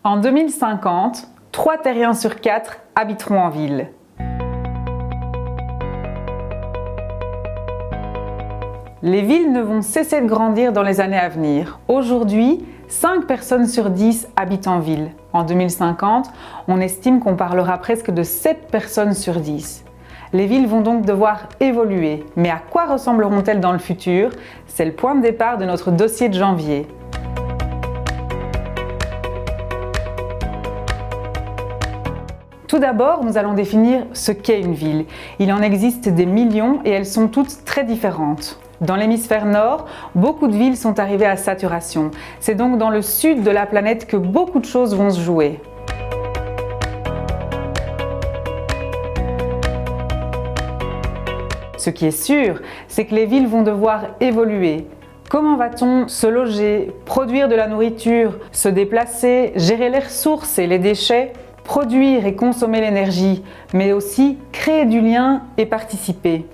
En 2050, 3 terriens sur 4 habiteront en ville. Les villes ne vont cesser de grandir dans les années à venir. Aujourd'hui, 5 personnes sur 10 habitent en ville. En 2050, on estime qu'on parlera presque de 7 personnes sur 10. Les villes vont donc devoir évoluer. Mais à quoi ressembleront-elles dans le futur? C'est le point de départ de notre dossier de janvier. Tout d'abord, nous allons définir ce qu'est une ville. Il en existe des millions et elles sont toutes très différentes. Dans l'hémisphère nord, beaucoup de villes sont arrivées à saturation. C'est donc dans le sud de la planète que beaucoup de choses vont se jouer. Ce qui est sûr, c'est que les villes vont devoir évoluer. Comment va-t-on se loger, produire de la nourriture, se déplacer, gérer les ressources et les déchets, produire et consommer l'énergie, mais aussi créer du lien et participer?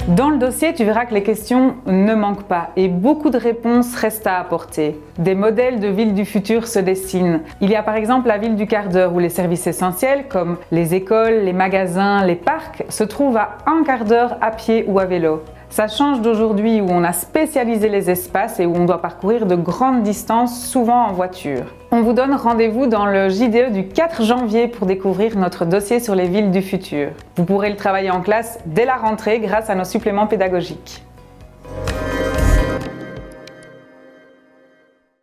Dans le dossier, tu verras que les questions ne manquent pas et beaucoup de réponses restent à apporter. Des modèles de villes du futur se dessinent. Il y a par exemple la ville du quart d'heure où les services essentiels comme les écoles, les magasins, les parcs se trouvent à un quart d'heure à pied ou à vélo. Ça change d'aujourd'hui où on a spécialisé les espaces et où on doit parcourir de grandes distances, souvent en voiture. On vous donne rendez-vous dans le JDE du 4 janvier pour découvrir notre dossier sur les villes du futur. Vous pourrez le travailler en classe dès la rentrée grâce à nos suppléments pédagogiques.